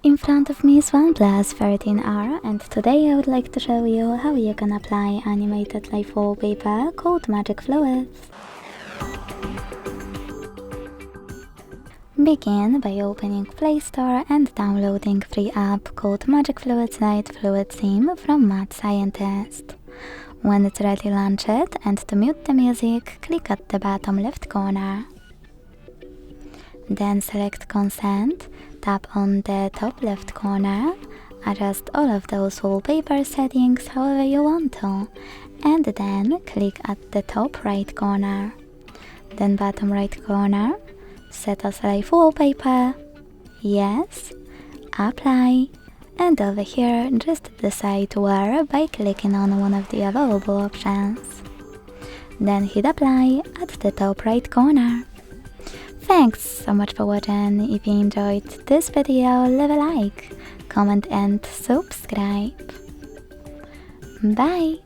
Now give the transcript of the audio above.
In front of me is OnePlus 13R, and today I would like to show you how you can apply animated live wallpaper called Magic Fluids. Begin by opening Play Store and downloading free app called Magic Fluids Light Fluid Theme from Mad Scientist. When it's ready, launch it, and to mute the music, click at the bottom left corner. Then select Consent, tap on the top left corner, adjust all of those wallpaper settings however you want to, and then click at the top right corner. Then bottom right corner, set as live wallpaper, yes, apply, and over here just decide where by clicking on one of the available options. Then hit apply at the top right corner. Thanks so much for watching. If you enjoyed this video, leave a like, comment and subscribe. Bye!